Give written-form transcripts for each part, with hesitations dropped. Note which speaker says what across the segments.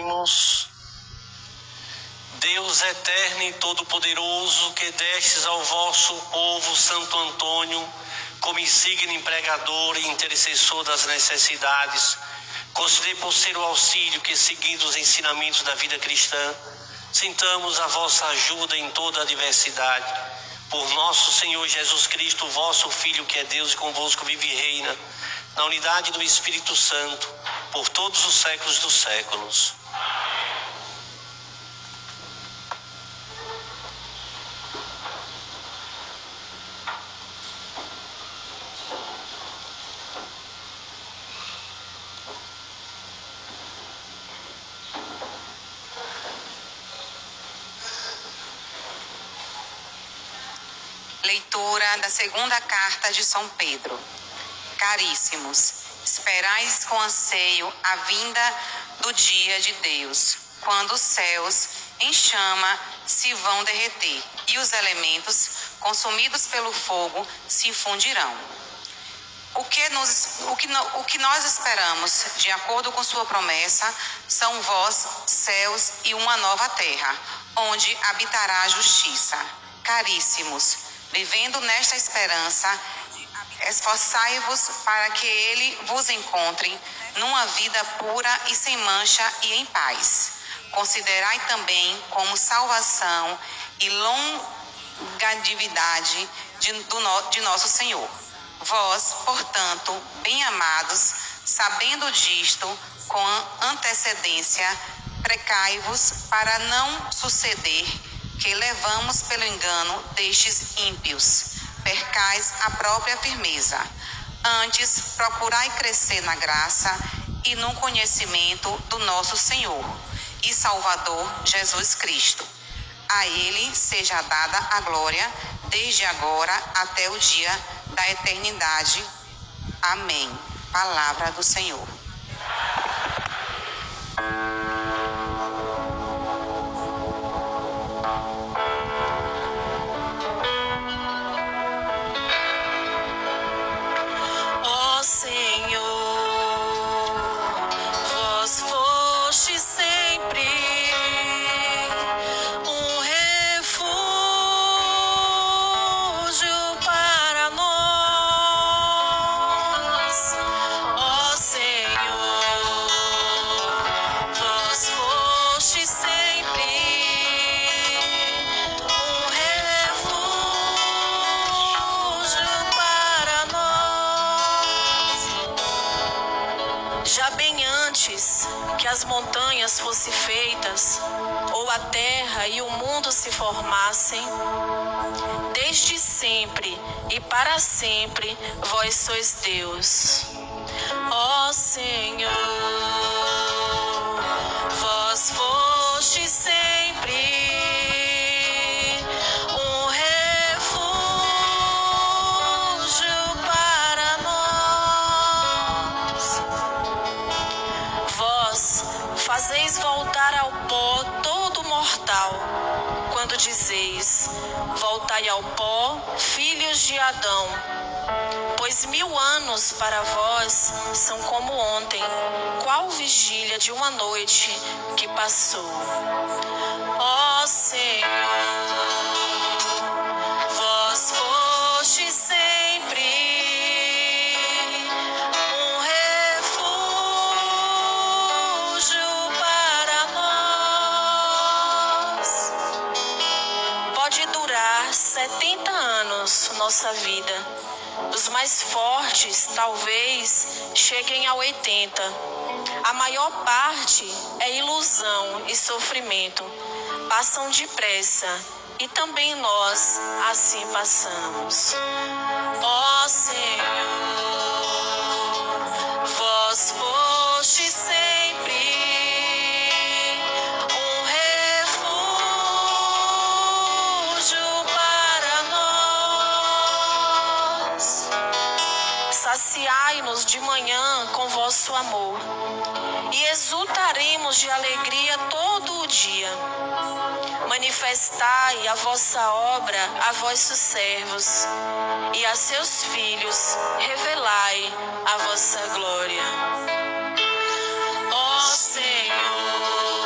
Speaker 1: Oremos. Deus eterno e todo-poderoso, que destes ao vosso povo Santo Antônio como insigne empregador e intercessor das necessidades, concedei por ser o auxílio que, seguindo os ensinamentos da vida cristã, sintamos a vossa ajuda em toda a adversidade. Por nosso Senhor Jesus Cristo, vosso Filho, que é Deus e convosco vive e reina, na unidade do Espírito Santo, por todos os séculos dos séculos.
Speaker 2: Leitura da segunda carta de São Pedro. Caríssimos, esperais com anseio a vinda do dia de Deus, quando os céus em chama se vão derreter e os elementos consumidos pelo fogo se fundirão. O que nós esperamos, de acordo com sua promessa, são vós, céus e uma nova terra, onde habitará a justiça. Caríssimos, vivendo nesta esperança, esforçai-vos para que ele vos encontre numa vida pura e sem mancha e em paz. Considerai também como salvação e longanimidade de nosso Senhor. Vós, portanto, bem-amados, sabendo disto, com antecedência, precai-vos para não suceder que levamos pelo engano destes ímpios, percais a própria firmeza. Antes, procurai crescer na graça e no conhecimento do nosso Senhor e Salvador Jesus Cristo. A Ele seja dada a glória, desde agora até o dia da eternidade. Amém. Palavra do Senhor.
Speaker 3: Já bem antes que as montanhas fossem feitas, ou a terra e o mundo se formassem, desde sempre e para sempre vós sois Deus. Ó Senhor, vós fostes sempre um refúgio para nós. Vós fazeis voltar ao pó todo mortal, quando dizeis: voltai ao pó, filhos de Adão. Pois 1000 anos para vós são como ontem, qual vigília de uma noite que passou. Ó Senhor, vós fostes sempre um refúgio para nós. Pode durar 70 anos nossa vida. Os mais fortes, talvez, cheguem a 80. A maior parte é ilusão e sofrimento. Passam depressa e também nós assim passamos. Ó Senhor, vós fostes sempre um refúgio para nós. Saciai-nos de manhã com vosso amor e exultaremos de alegria todo o dia. Manifestai a vossa obra a vossos servos e a seus filhos revelai a vossa glória. Ó Senhor,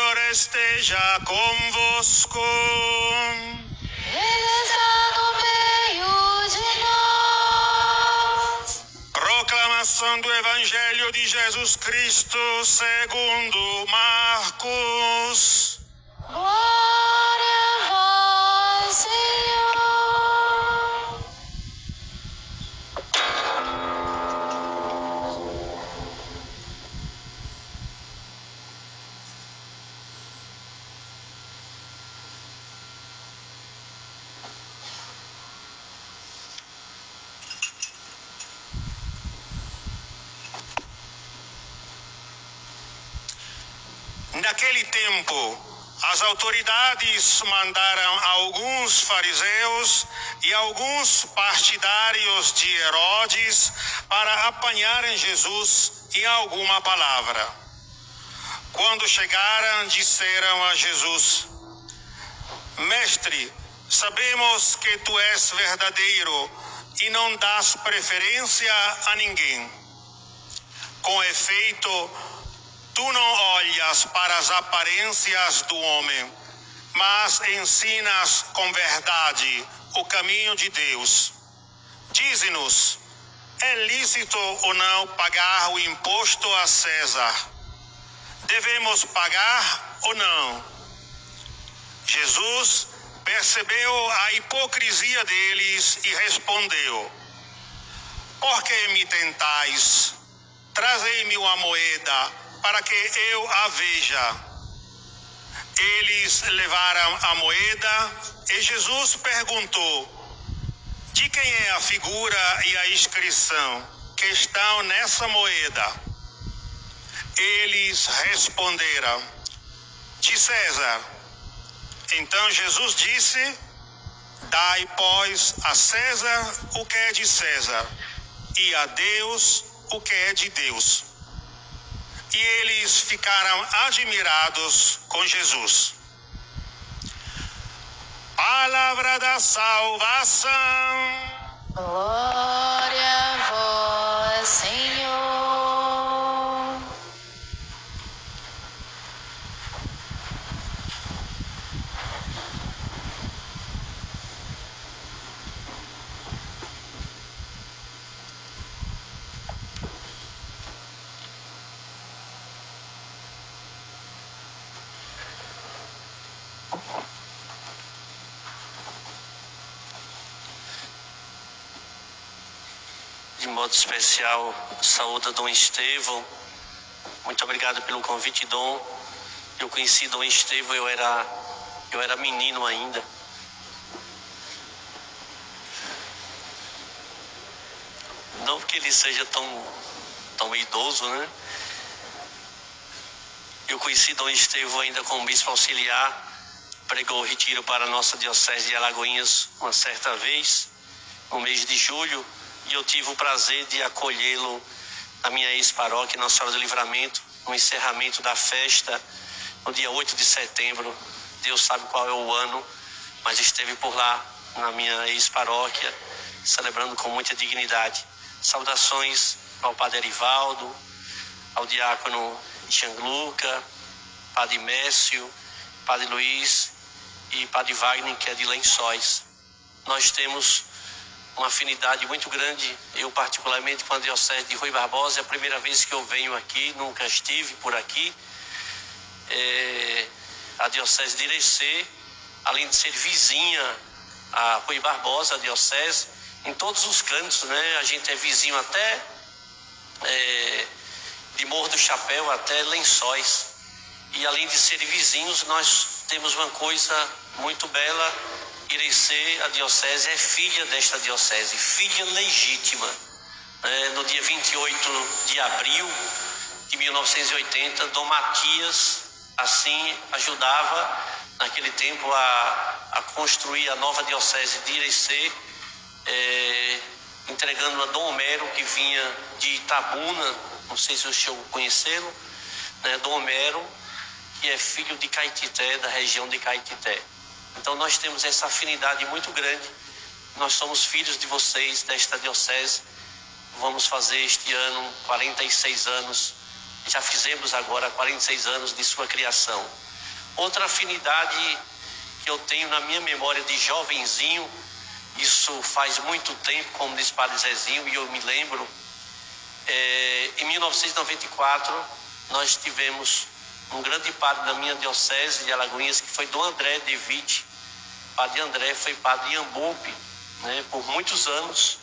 Speaker 4: Senhor esteja convosco.
Speaker 5: Ele está no meio de nós.
Speaker 4: Proclamação do Evangelho de Jesus Cristo segundo Marcos.
Speaker 5: Glória a vós, Senhor.
Speaker 4: Naquele tempo, as autoridades mandaram alguns fariseus e alguns partidários de Herodes para apanharem Jesus em alguma palavra. Quando chegaram, disseram a Jesus: Mestre, sabemos que tu és verdadeiro e não dás preferência a ninguém. Com efeito, tu não olhas para as aparências do homem, mas ensinas com verdade o caminho de Deus. Dize-nos, é lícito ou não pagar o imposto a César? Devemos pagar ou não? Jesus percebeu a hipocrisia deles e respondeu: Por que me tentais? Trazei-me uma moeda para que eu a veja. Eles levaram a moeda e Jesus perguntou: De quem é a figura e a inscrição que estão nessa moeda? Eles responderam: De César. Então Jesus disse: Dai, pois, a César o que é de César, e a Deus o que é de Deus. E eles ficaram admirados com Jesus. Palavra da salvação.
Speaker 5: Glória a vós, Senhor.
Speaker 1: De modo especial, saúde a Dom Estevão. Muito obrigado pelo convite, Dom. Eu conheci Dom Estevão, eu era menino ainda. Não que ele seja tão idoso, né? Eu conheci Dom Estevão ainda como bispo auxiliar. Pregou o retiro para a nossa diocese de Alagoinhas uma certa vez, no mês de julho. E eu tive o prazer de acolhê-lo na minha ex-paróquia, Nossa Senhora do Livramento, no encerramento da festa, no dia 8 de setembro. Deus sabe qual é o ano, mas esteve por lá, na minha ex-paróquia, celebrando com muita dignidade. Saudações ao Padre Erivaldo, ao Diácono Gianluca, Padre Mécio, Padre Luiz e Padre Wagner, que é de Lençóis. Nós temos uma afinidade muito grande, eu particularmente com a diocese de Rui Barbosa. É a primeira vez que eu venho aqui, nunca estive por aqui. A diocese de Irecê, além de ser vizinha a Rui Barbosa, a diocese, em todos os cantos, né? A gente é vizinho até de Morro do Chapéu até Lençóis. E além de serem vizinhos, nós temos uma coisa muito bela. Irecê, a diocese, é filha desta diocese, filha legítima. No dia 28 de abril de 1980, Dom Matias, assim, ajudava, naquele tempo, a construir a nova diocese de Irecê, entregando a Dom Homero, que vinha de Itabuna, não sei se o senhor conhecê-lo, né? Dom Homero, que é filho de Caetité, da região de Caetité. Então nós temos essa afinidade muito grande. Nós somos filhos de vocês, desta diocese. Vamos fazer este ano 46 anos. Já fizemos agora 46 anos de sua criação. Outra afinidade que eu tenho na minha memória de jovenzinho, isso faz muito tempo, como diz Padre Zezinho, e eu me lembro, em 1994, nós tivemos um grande padre da minha diocese de Alagoinhas, que foi Dom André de Witt. Padre André foi padre em Ambupe, né, por muitos anos,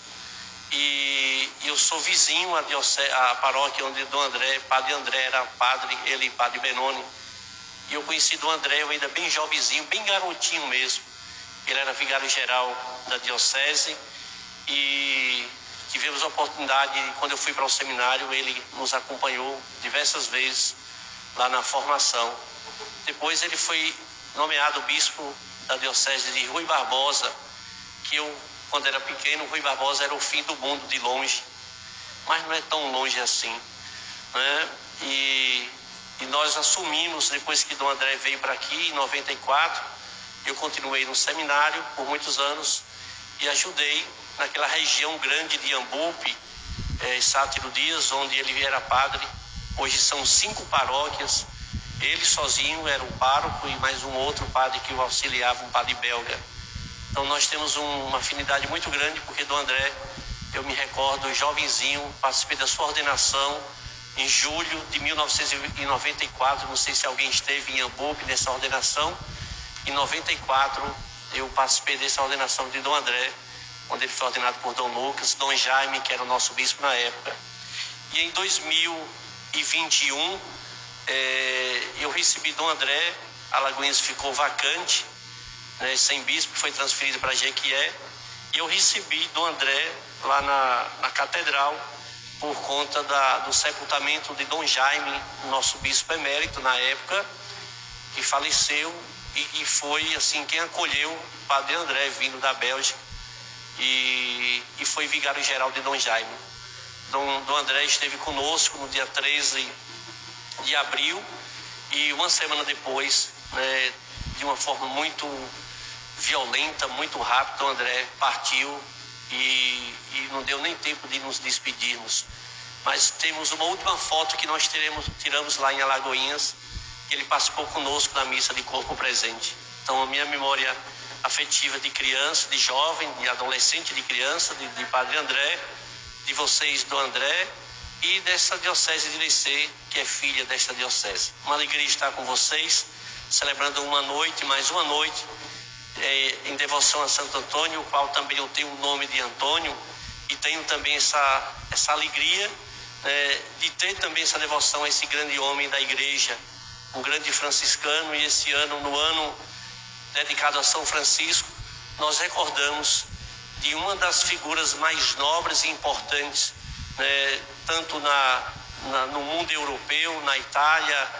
Speaker 1: e eu sou vizinho à paróquia onde Dom André, Padre André era padre, ele e Padre Benoni. E eu conheci Dom André, eu ainda bem jovenzinho, bem garotinho mesmo. Ele era vigário-geral da diocese e tivemos a oportunidade, quando eu fui para o seminário, ele nos acompanhou diversas vezes lá na formação. Depois ele foi nomeado bispo da diocese de Rui Barbosa, que eu, quando era pequeno, Rui Barbosa era o fim do mundo de longe, mas não é tão longe assim, né? E nós assumimos, depois que Dom André veio para aqui, em 94, eu continuei no seminário por muitos anos e ajudei naquela região grande de Ambupe, Sátiro Dias, onde ele era padre. Hoje são 5 paróquias, ele sozinho era o pároco e mais um outro padre que o auxiliava, um padre belga. Então nós temos uma afinidade muito grande, porque Dom André, eu me recordo, jovenzinho, participei da sua ordenação em julho de 1994, não sei se alguém esteve em Ambupe nessa ordenação. Em 94 eu participei dessa ordenação de Dom André, onde ele foi ordenado por Dom Lucas, Dom Jaime, que era o nosso bispo na época. E em 2021 eu recebi Dom André, Alagoinhas ficou vacante, né, sem bispo, foi transferido para Jequié, e eu recebi Dom André lá na catedral, por conta do sepultamento de Dom Jaime, nosso bispo emérito na época, que faleceu, e foi assim quem acolheu o Padre André, vindo da Bélgica, e foi vigário-geral de Dom Jaime. Dom André esteve conosco no dia 13 de abril, e uma semana depois, né, de uma forma muito violenta, muito rápida, Dom André partiu e não deu nem tempo de nos despedirmos. Mas temos uma última foto que nós tiramos lá em Alagoinhas, que ele participou conosco da missa de corpo presente. Então a minha memória afetiva de criança, de jovem, de adolescente, de criança, de Padre André, de vocês do André e dessa diocese de Lecê, que é filha desta diocese. Uma alegria estar com vocês, celebrando mais uma noite, em devoção a Santo Antônio, o qual também eu tenho o nome de Antônio, e tenho também essa alegria de ter também essa devoção a esse grande homem da igreja, um grande franciscano. E esse ano, no ano dedicado a São Francisco, nós recordamos de uma das figuras mais nobres e importantes, tanto no mundo europeu, na Itália,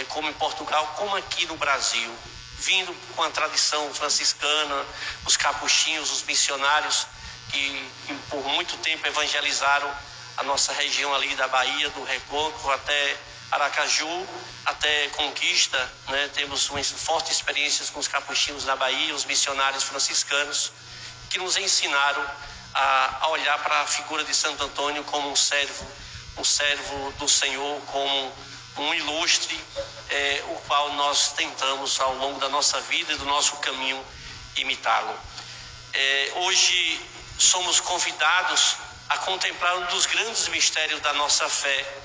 Speaker 1: como em Portugal, como aqui no Brasil, vindo com a tradição franciscana, os capuchinhos, os missionários que por muito tempo evangelizaram a nossa região ali da Bahia, do Recôncavo até Aracaju, até Conquista, né? Temos fortes experiências com os capuchinhos da Bahia, os missionários franciscanos, que nos ensinaram a olhar para a figura de Santo Antônio como um servo do Senhor, como um ilustre, o qual nós tentamos ao longo da nossa vida e do nosso caminho imitá-lo. Hoje somos convidados a contemplar um dos grandes mistérios da nossa fé,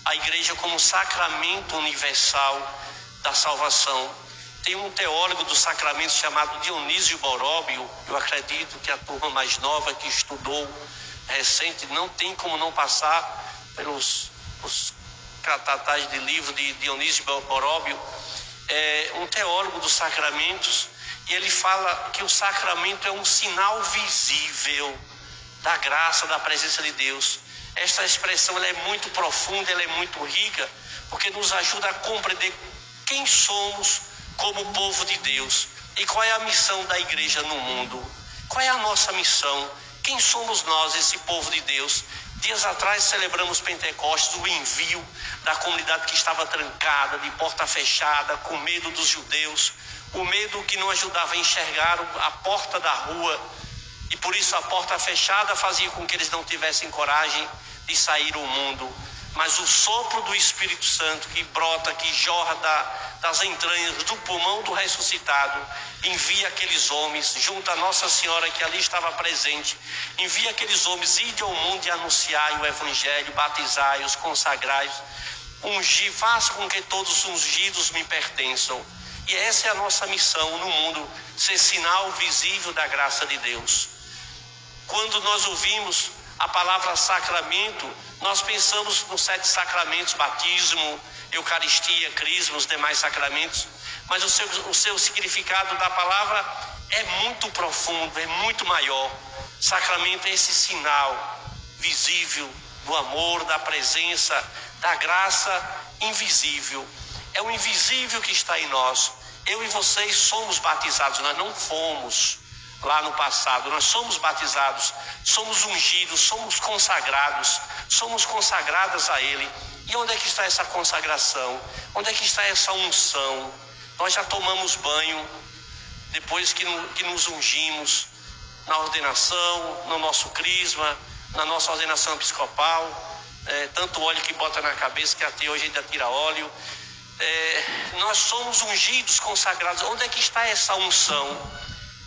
Speaker 1: a igreja como sacramento universal da salvação. Tem um teólogo do sacramento chamado Dionísio Boróbio. Eu acredito que a turma mais nova que estudou recente não tem como não passar pelos tratatais de livro de Dionísio Boróbio. É um teólogo dos sacramentos, e ele fala que o sacramento é um sinal visível da graça, da presença de Deus. Esta expressão ela é muito profunda, ela é muito rica, porque nos ajuda a compreender quem somos como povo de Deus e qual é a missão da igreja no mundo. Qual é a nossa missão? Quem somos nós, esse povo de Deus? Dias atrás celebramos Pentecostes, o envio da comunidade que estava trancada, de porta fechada, com medo dos judeus, o medo que não ajudava a enxergar a porta da rua, e por isso a porta fechada fazia com que eles não tivessem coragem de sair ao mundo. mas o sopro do Espírito Santo que brota, que jorra das entranhas do pulmão do ressuscitado, envia aqueles homens, junto a Nossa Senhora que ali estava presente, envia aqueles homens, ide ao mundo e anunciai o Evangelho, batizai-os, consagrai-os, ungir, faça com que todos os ungidos me pertençam. E essa é a nossa missão no mundo, ser sinal visível da graça de Deus. Quando nós ouvimos a palavra sacramento, nós pensamos nos 7 sacramentos, batismo, eucaristia, crisma, os demais sacramentos, mas o seu significado da palavra é muito profundo, é muito maior. Sacramento é esse sinal visível do amor, da presença, da graça invisível. É o invisível que está em nós. Eu e vocês somos batizados, nós não fomos lá no passado, nós somos batizados, somos ungidos, somos consagradas a Ele. E onde é que está essa consagração? Onde é que está essa unção? Nós já tomamos banho, depois que nos ungimos, na ordenação, no nosso crisma, na nossa ordenação episcopal, tanto óleo que bota na cabeça, que até hoje ainda tira óleo. Nós somos ungidos, consagrados. Onde é que está essa unção?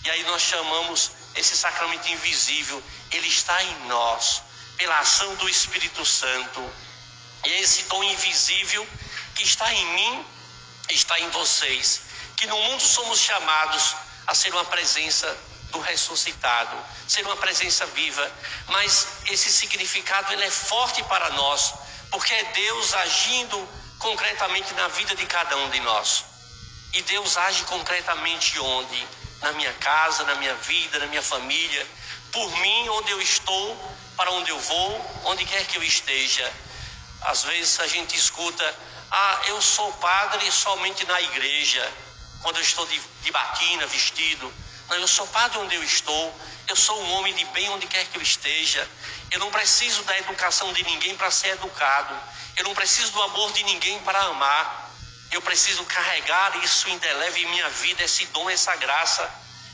Speaker 1: E aí nós chamamos esse sacramento invisível, ele está em nós, pela ação do Espírito Santo. E é esse dom invisível que está em mim, está em vocês, que no mundo somos chamados a ser uma presença do ressuscitado, ser uma presença viva. Mas esse significado ele é forte para nós, porque é Deus agindo concretamente na vida de cada um de nós. E Deus age concretamente onde? Na minha casa, na minha vida, na minha família, por mim, onde eu estou, para onde eu vou, onde quer que eu esteja. Às vezes a gente escuta, eu sou padre somente na igreja, quando eu estou de batina, vestido. Não, eu sou padre onde eu estou, eu sou um homem de bem onde quer que eu esteja. Eu não preciso da educação de ninguém para ser educado, eu não preciso do amor de ninguém para amar. Eu preciso carregar isso indelével em minha vida, esse dom, essa graça,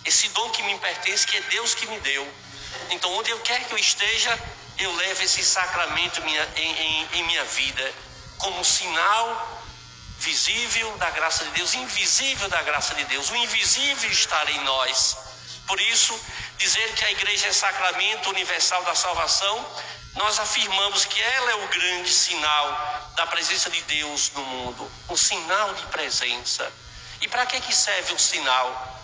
Speaker 1: esse dom que me pertence, que é Deus que me deu. Então, onde eu quer que eu esteja, eu levo esse sacramento em minha vida, como sinal visível da graça de Deus, invisível da graça de Deus. O invisível está em nós. Por isso, dizer que a igreja é sacramento universal da salvação, nós afirmamos que ela é o grande sinal da presença de Deus no mundo, um sinal de presença. E para que serve o sinal?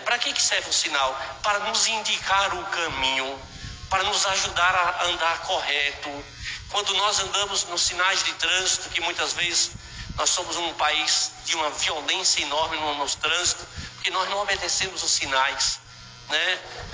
Speaker 1: Para que serve o sinal? Para nos indicar o caminho, para nos ajudar a andar correto. Quando nós andamos nos sinais de trânsito, que muitas vezes nós somos um país de uma violência enorme no trânsito, porque nós não obedecemos os sinais,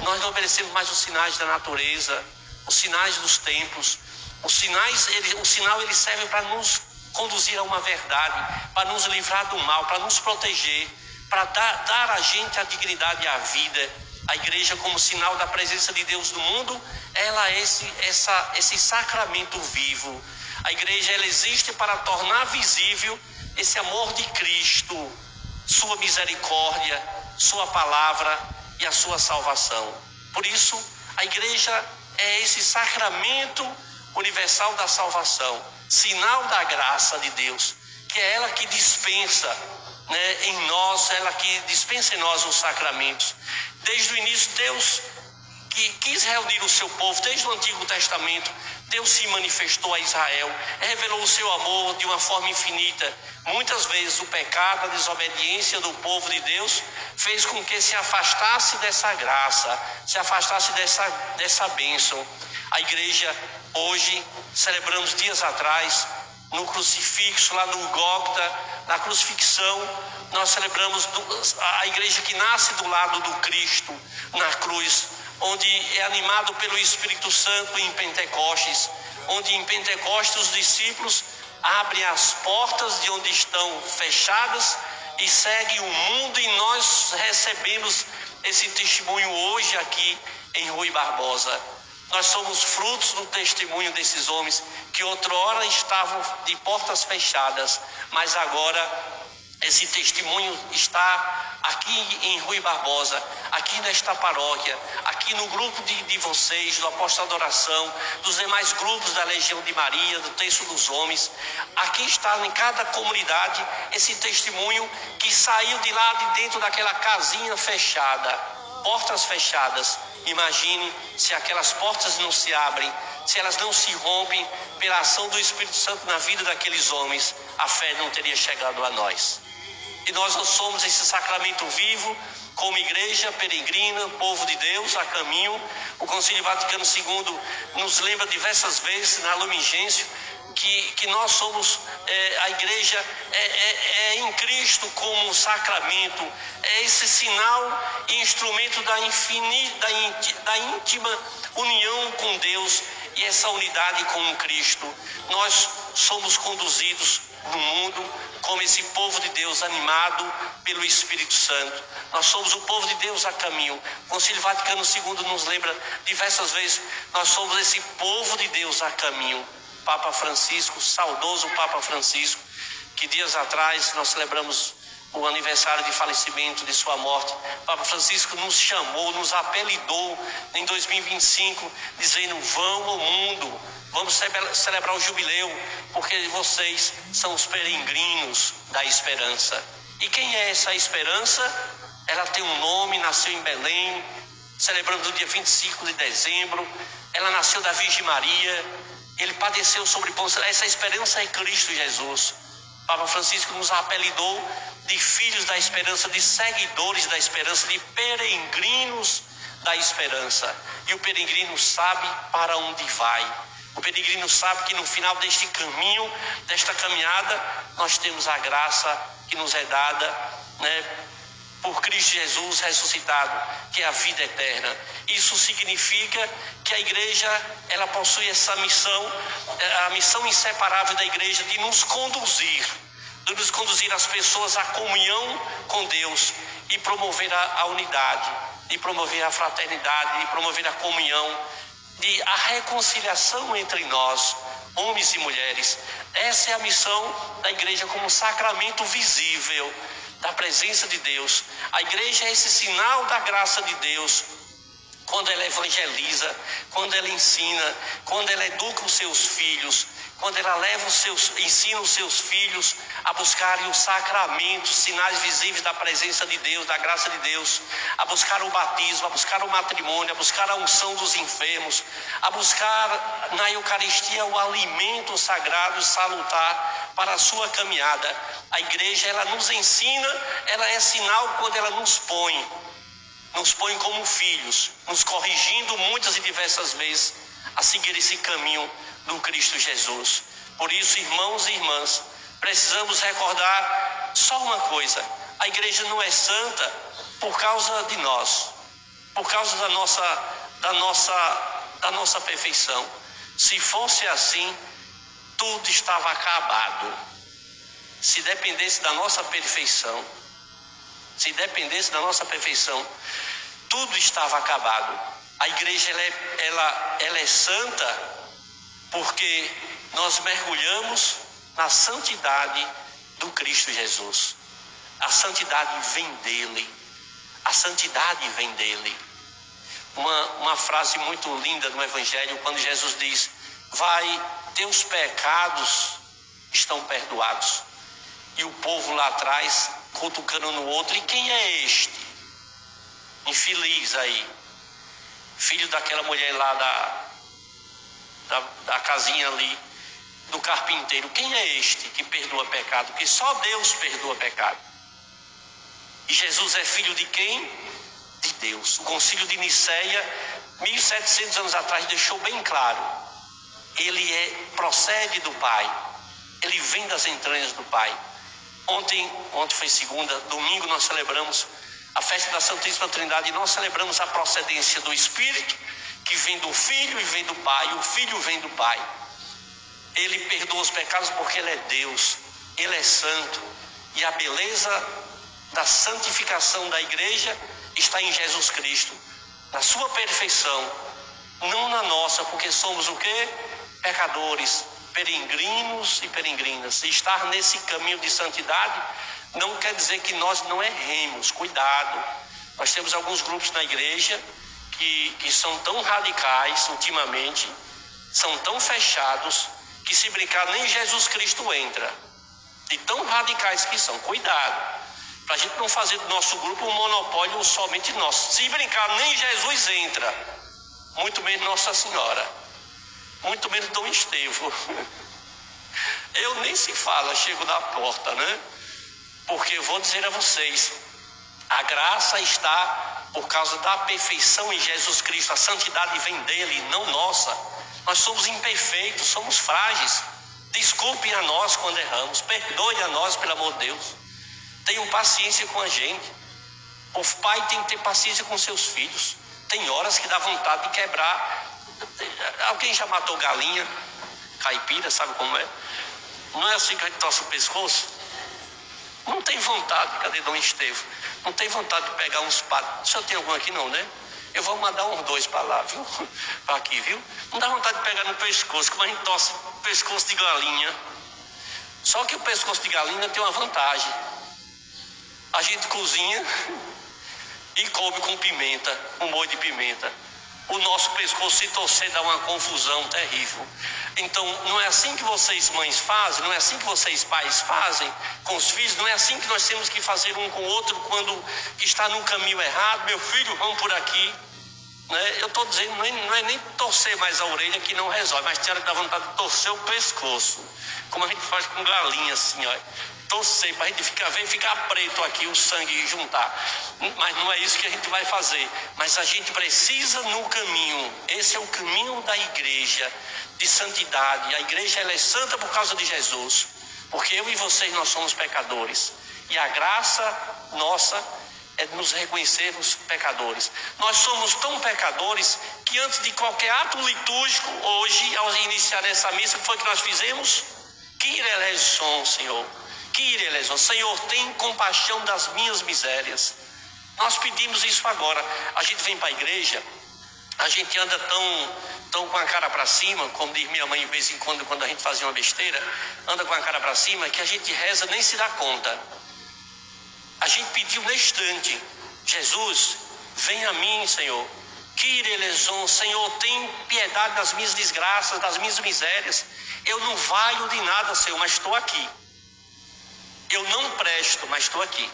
Speaker 1: Nós não obedecemos mais os sinais da natureza, os sinais dos tempos. O sinal ele serve para nos conduzir a uma verdade, para nos livrar do mal, para nos proteger, para dar a gente a dignidade e a vida. A igreja, como sinal da presença de Deus no mundo, ela é esse sacramento vivo. A igreja ela existe para tornar visível esse amor de Cristo, sua misericórdia, sua palavra e a sua salvação. Por isso, a igreja é esse sacramento universal da salvação, sinal da graça de Deus, que é ela que dispensa em nós, ela que dispensa em nós os sacramentos. Desde o início, Deus que quis reunir o seu povo, desde o Antigo Testamento, Deus se manifestou a Israel, revelou o seu amor de uma forma infinita. Muitas vezes o pecado, a desobediência do povo de Deus fez com que se afastasse dessa graça, se afastasse dessa bênção. A igreja hoje, celebramos dias atrás, no crucifixo, lá no Gólgota, na crucifixão, nós celebramos a igreja que nasce do lado do Cristo, na cruz, onde é animado pelo Espírito Santo em Pentecostes, onde em Pentecostes os discípulos abrem as portas de onde estão fechadas e seguem o mundo, e nós recebemos esse testemunho hoje aqui em Rui Barbosa. Nós somos frutos do testemunho desses homens que outrora estavam de portas fechadas, mas agora Esse testemunho está aqui em Rui Barbosa, aqui nesta paróquia, aqui no grupo de vocês, do Apóstolo da Oração, dos demais grupos da Legião de Maria, do Terço dos Homens. Aqui está em cada comunidade esse testemunho que saiu de lá de dentro daquela casinha fechada, portas fechadas. Imagine se aquelas portas não se abrem, se elas não se rompem pela ação do Espírito Santo na vida daqueles homens, a fé não teria chegado a nós. E nós não somos esse sacramento vivo, como igreja peregrina, povo de Deus, a caminho. O Concílio Vaticano II nos lembra diversas vezes, na Lumen Gentium, que nós somos, a igreja em Cristo como um sacramento, é esse sinal e instrumento da íntima união com Deus e essa unidade com Cristo. Nós somos conduzidos no mundo como esse povo de Deus animado pelo Espírito Santo. Nós somos o povo de Deus a caminho. O Concílio Vaticano II nos lembra diversas vezes, nós somos esse povo de Deus a caminho. Papa Francisco, saudoso Papa Francisco, que dias atrás nós celebramos o aniversário de falecimento de sua morte. Papa Francisco nos chamou, nos apelidou em 2025, dizendo: vão ao mundo, vamos celebrar o jubileu, porque vocês são os peregrinos da esperança. E quem é essa esperança? Ela tem um nome, nasceu em Belém, celebramos no dia 25 de dezembro, ela nasceu da Virgem Maria, ele padeceu sobre Pôncio. Essa esperança é Cristo Jesus. Papa Francisco nos apelidou de filhos da esperança, de seguidores da esperança, de peregrinos da esperança. E o peregrino sabe para onde vai. O peregrino sabe que no final deste caminho, desta caminhada, nós temos a graça que nos é dada, por Cristo Jesus ressuscitado, que é a vida eterna. Isso significa que a igreja, ela possui essa missão, a missão inseparável da igreja de nos conduzir as pessoas à comunhão com Deus e promover a unidade, e promover a fraternidade, e promover a comunhão, a reconciliação entre nós, homens e mulheres. Essa é a missão da igreja como sacramento visível da presença de Deus. A igreja é esse sinal da graça de Deus, quando ela evangeliza, quando ela ensina, quando ela educa os seus filhos, quando ela ensina os seus filhos a buscarem os sacramentos, sinais visíveis da presença de Deus, da graça de Deus, a buscar o batismo, a buscar o matrimônio, a buscar a unção dos enfermos, a buscar na Eucaristia o alimento sagrado e salutar para a sua caminhada. A igreja, ela nos ensina, ela é sinal quando ela nos põe como filhos, nos corrigindo muitas e diversas vezes a seguir esse caminho do Cristo Jesus. Por isso, irmãos e irmãs, precisamos recordar só uma coisa: a igreja não é santa por causa de nós, por causa da nossa perfeição. Se fosse assim, tudo estava acabado. Se dependesse da nossa perfeição, tudo estava acabado. A igreja ela é santa porque nós mergulhamos na santidade do Cristo Jesus. A santidade vem dele. A santidade vem dele. Uma frase muito linda no Evangelho, quando Jesus diz: teus pecados estão perdoados. E o povo lá atrás, cutucando no outro: e quem é este? Infeliz aí, filho daquela mulher lá da casinha ali, do carpinteiro. Quem é este que perdoa pecado? Porque só Deus perdoa pecado. E Jesus é filho de quem? De Deus. O Concílio de Niceia, 1700 anos atrás, deixou bem claro: ele procede do Pai, ele vem das entranhas do Pai. Ontem foi segunda, domingo nós celebramos a festa da Santíssima Trindade, e nós celebramos a procedência do Espírito, que vem do Filho e vem do Pai. O Filho vem do Pai. Ele perdoa os pecados porque ele é Deus, ele é santo, e a beleza da santificação da igreja está em Jesus Cristo, na sua perfeição, não na nossa, porque somos o quê? Pecadores, peregrinos e peregrinas. E estar nesse caminho de santidade não quer dizer que nós não erremos. Cuidado. Nós temos alguns grupos na igreja que são tão radicais ultimamente, são tão fechados, que se brincar nem Jesus Cristo entra. De tão radicais que são. Cuidado. Para a gente não fazer do nosso grupo um monopólio somente nosso. Se brincar, nem Jesus entra. Muito menos Nossa Senhora. Muito menos Dom Estevão. Eu nem se fala, chego na porta, né? Porque eu vou dizer a vocês, a graça está por causa da perfeição em Jesus Cristo. A santidade vem dele, não nossa. Nós somos imperfeitos, somos frágeis. Desculpem a nós quando erramos. Perdoem a nós, pelo amor de Deus. Tenham paciência com a gente. O pai tem que ter paciência com seus filhos. Tem horas que dá vontade de quebrar. Alguém já matou galinha? Caipira, sabe como é? Não é assim que a gente torce o pescoço? Não tem vontade, cadê Dom Estevão? Não tem vontade de pegar uns patos. O senhor tem algum aqui não, né? Eu vou mandar uns 2 para lá, viu? Para aqui, viu? Não dá vontade de pegar no pescoço, como a gente torce o pescoço de galinha. Só que o pescoço de galinha tem uma vantagem. A gente cozinha e come com pimenta, com molho de pimenta. O nosso pescoço, se torcer, dá uma confusão terrível. Então, não é assim que vocês mães fazem, não é assim que vocês pais fazem com os filhos, não é assim que nós temos que fazer um com o outro quando está no caminho errado. Meu filho, vamos por aqui. Né? Eu estou dizendo, não é nem torcer mais a orelha que não resolve, mas tem hora que dá vontade de torcer o pescoço, como a gente faz com galinha assim, ó. Torcer para a gente ficar preto aqui, o sangue juntar. Mas não é isso que a gente vai fazer. Mas a gente precisa no caminho. Esse é o caminho da igreja de santidade. A igreja ela é santa por causa de Jesus. Porque eu e vocês nós somos pecadores. E a graça nossa é de nos reconhecermos pecadores. Nós somos tão pecadores que antes de qualquer ato litúrgico, hoje, ao iniciar essa missa, o que foi que nós fizemos? Kyrie eleison, Senhor. Kyrie eleison, Senhor, tem compaixão das minhas misérias. Nós pedimos isso agora. A gente vem para a igreja, a gente anda tão com a cara para cima, como diz minha mãe de vez em quando a gente fazia uma besteira, anda com a cara para cima, que a gente reza nem se dá conta. A gente pediu na instante, Jesus, vem a mim, Senhor. Kyrie eleison, Senhor, tem piedade das minhas desgraças, das minhas misérias. Eu não valho de nada, Senhor, mas estou aqui. Eu não presto, mas estou aqui.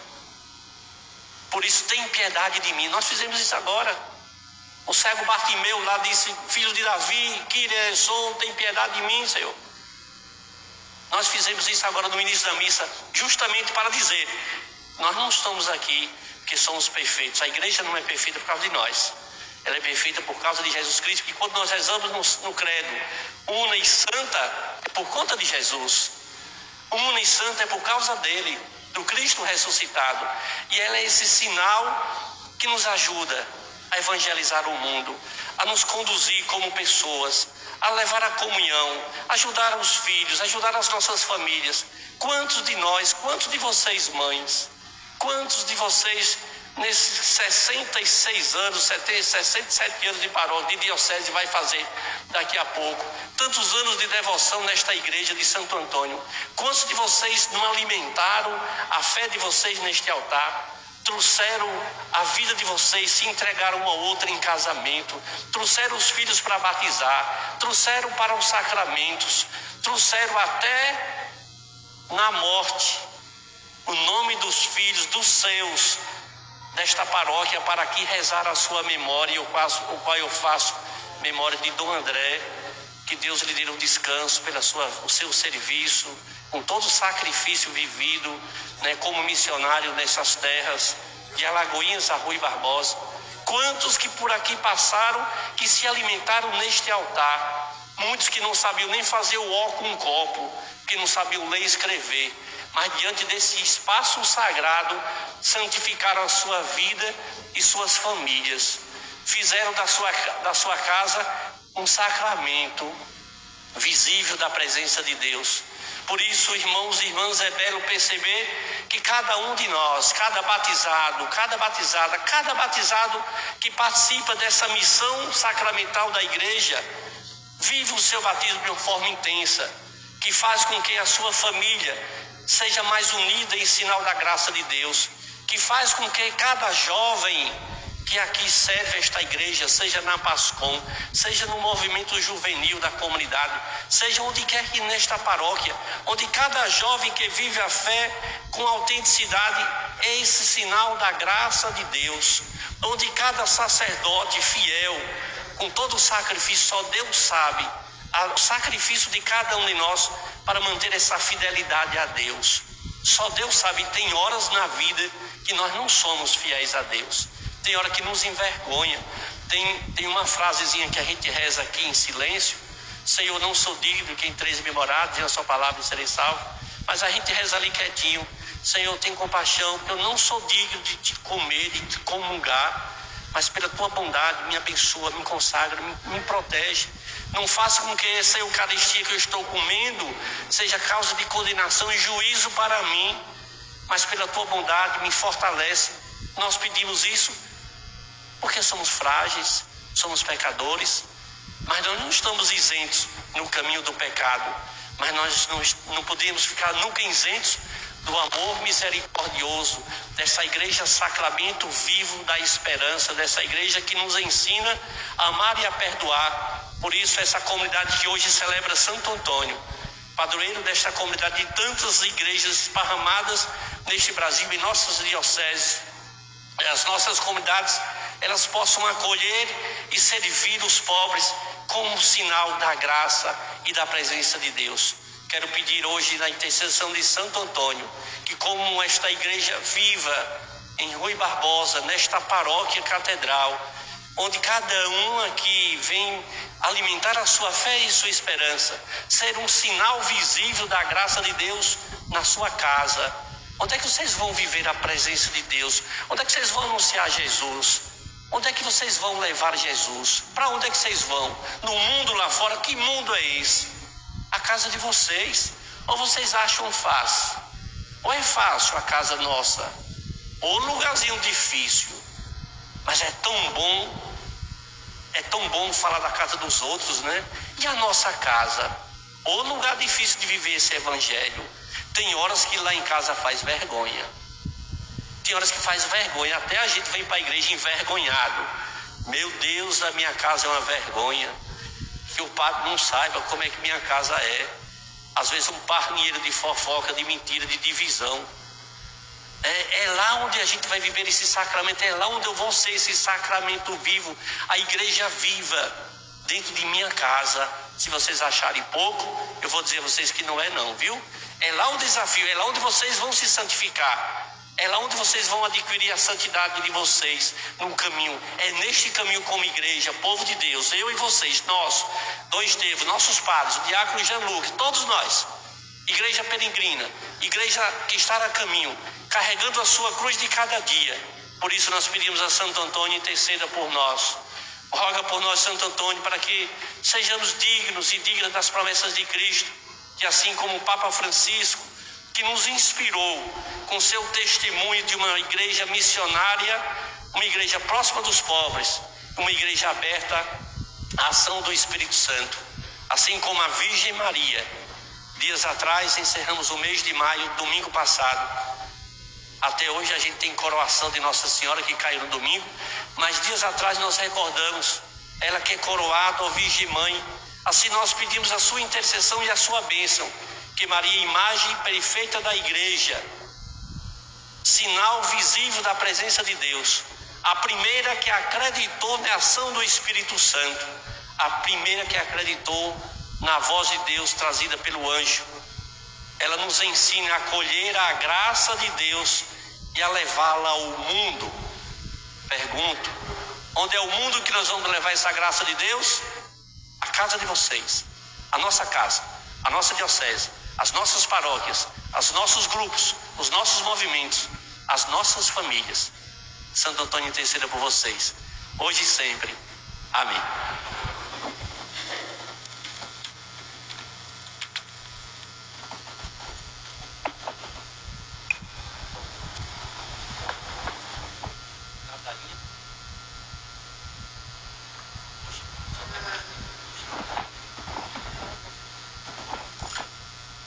Speaker 1: Por isso tem piedade de mim. Nós fizemos isso agora. O cego Bartimeu lá disse, filho de Davi, Kyrie eleison, tem piedade de mim, Senhor. Nós fizemos isso agora no início da missa, justamente para dizer, nós não estamos aqui porque somos perfeitos. A igreja não é perfeita por causa de nós. Ela é perfeita por causa de Jesus Cristo, que quando nós rezamos no credo, una e santa, é por conta de Jesus. Una e santa é por causa dele, do Cristo ressuscitado. E ela é esse sinal que nos ajuda a evangelizar o mundo, a nos conduzir como pessoas, a levar a comunhão, ajudar os filhos, ajudar as nossas famílias. Quantos de nós, quantos de vocês mães, quantos de vocês nesses 66 anos, 67 anos de paróquia, de diocese vai fazer daqui a pouco, tantos anos de devoção nesta igreja de Santo Antônio, quantos de vocês não alimentaram a fé de vocês neste altar, trouxeram a vida de vocês, se entregaram uma outra em casamento, trouxeram os filhos para batizar, trouxeram para os sacramentos, trouxeram até na morte o nome dos filhos, dos seus, desta paróquia, para aqui rezar a sua memória, o qual eu faço memória de Dom André, que Deus lhe dê um descanso pelo seu serviço, com todo o sacrifício vivido, né, como missionário nessas terras de Alagoinhas a Rui Barbosa. Quantos que por aqui passaram, que se alimentaram neste altar, muitos que não sabiam nem fazer o ó com um copo, que não sabiam ler e escrever, mas diante desse espaço sagrado, santificaram a sua vida e suas famílias. Fizeram da sua casa um sacramento visível da presença de Deus. Por isso, irmãos e irmãs, é belo perceber que cada um de nós, cada batizado, cada batizado que participa dessa missão sacramental da igreja, vive o seu batismo de uma forma intensa, que faz com que a sua família seja mais unida em sinal da graça de Deus, que faz com que cada jovem que aqui serve esta igreja, seja na Pascom, seja no movimento juvenil da comunidade, seja onde quer que nesta paróquia, onde cada jovem que vive a fé com autenticidade é esse sinal da graça de Deus, onde cada sacerdote fiel, com todo o sacrifício, só Deus sabe, o sacrifício de cada um de nós para manter essa fidelidade a Deus. Só Deus sabe, tem horas na vida que nós não somos fiéis a Deus. Tem hora que nos envergonha. Tem uma frasezinha que a gente reza aqui em silêncio: Senhor, não sou digno que em 3 mil moradas e a sua palavra serei salvo. Mas a gente reza ali quietinho: Senhor, tem compaixão, porque eu não sou digno de te comer, de te comungar, mas pela tua bondade me abençoa, me consagra, me protege. Não faça com que essa Eucaristia que eu estou comendo seja causa de condenação e juízo para mim, mas pela tua bondade me fortalece. Nós pedimos isso porque somos frágeis, somos pecadores, mas nós não estamos isentos no caminho do pecado, mas nós não podemos ficar nunca isentos do amor misericordioso dessa igreja sacramento vivo da esperança, dessa igreja que nos ensina a amar e a perdoar. Por isso essa comunidade que hoje celebra Santo Antônio, padroeiro desta comunidade de tantas igrejas esparramadas neste Brasil, em nossas dioceses, as nossas comunidades, elas possam acolher e servir os pobres como sinal da graça e da presença de Deus. Quero pedir hoje, na intercessão de Santo Antônio, que como esta igreja viva em Rui Barbosa, nesta paróquia catedral, onde cada um aqui vem alimentar a sua fé e sua esperança, ser um sinal visível da graça de Deus na sua casa. Onde é que vocês vão viver a presença de Deus? Onde é que vocês vão anunciar Jesus? Onde é que vocês vão levar Jesus? Para onde é que vocês vão? No mundo lá fora? Que mundo é esse? A casa de vocês? Ou vocês acham fácil? Ou é fácil a casa nossa? Ou lugarzinho difícil? Mas é tão bom falar da casa dos outros, né? E a nossa casa? Ou lugar difícil de viver esse evangelho? Tem horas que lá em casa faz vergonha. Tem horas que faz vergonha. Até a gente vem para a igreja envergonhado. Meu Deus, a minha casa é uma vergonha. Que o padre não saiba como é que minha casa é. Às vezes um parninheiro de fofoca, de mentira, de divisão. É lá onde a gente vai viver esse sacramento. É lá onde eu vou ser esse sacramento vivo. A igreja viva dentro de minha casa. Se vocês acharem pouco, eu vou dizer a vocês que não é não, viu? É lá o desafio, é lá onde vocês vão se santificar. É lá onde vocês vão adquirir a santidade de vocês no caminho. É neste caminho como igreja, povo de Deus, eu e vocês, nós, Dom Estevão, nossos padres, o diácono Jean-Luc, todos nós, igreja peregrina, igreja que está a caminho, carregando a sua cruz de cada dia. Por isso nós pedimos a Santo Antônio, interceda por nós. Roga por nós, Santo Antônio, para que sejamos dignos e dignas das promessas de Cristo, que assim como o Papa Francisco, que nos inspirou com seu testemunho de uma igreja missionária, uma igreja próxima dos pobres, uma igreja aberta à ação do Espírito Santo, assim como a Virgem Maria. Dias atrás encerramos o mês de maio, domingo passado. Até hoje a gente tem coroação de Nossa Senhora que caiu no domingo, mas dias atrás nós recordamos ela que é coroada, ó Virgem Mãe. Assim nós pedimos a sua intercessão e a sua bênção, que Maria, imagem perfeita da igreja, sinal visível da presença de Deus, a primeira que acreditou na ação do Espírito Santo, a primeira que acreditou na voz de Deus trazida pelo anjo, ela nos ensina a acolher a graça de Deus e a levá-la ao mundo. Pergunto, onde é o mundo que nós vamos levar essa graça de Deus? A casa de vocês, a nossa casa, a nossa diocese, as nossas paróquias, os nossos grupos, os nossos movimentos, as nossas famílias. Santo Antônio interceda por vocês, hoje e sempre. Amém.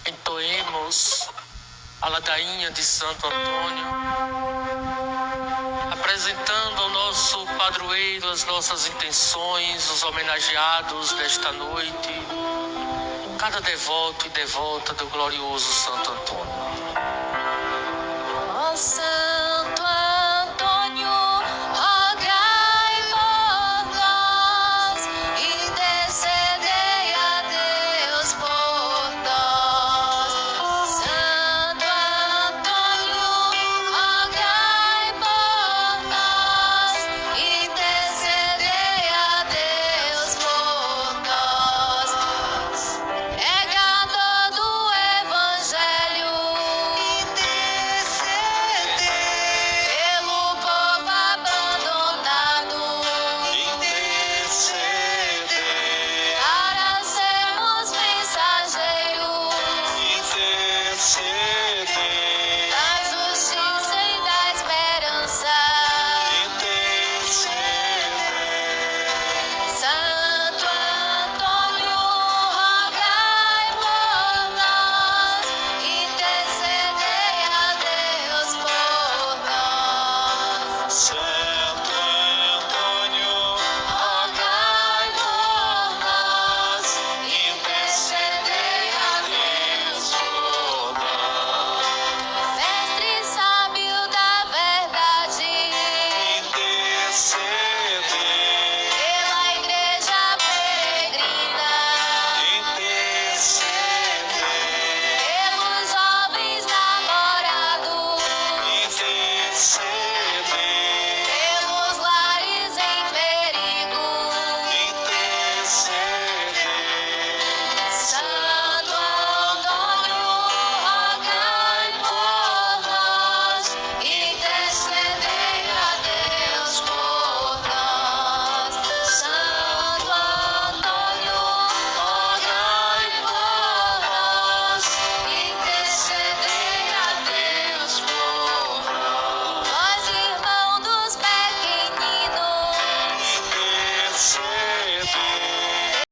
Speaker 6: Entoemos
Speaker 1: a ladainha de Santo Antônio, apresentando ao nosso padroeiro as nossas intenções, os homenageados desta noite, cada devoto e devota do glorioso Santo Antônio.
Speaker 5: Ó Santo Antônio, rogai por nós, intercedei a Deus por nós. Santo Antônio, rogai por nós, intercedei a Deus por nós. Pregador do Evangelho, pelo povo abandonado, para sermos mensageiros da justiça e da esperança. Santo Antônio, rogai por nós, intercedei a Deus por nós.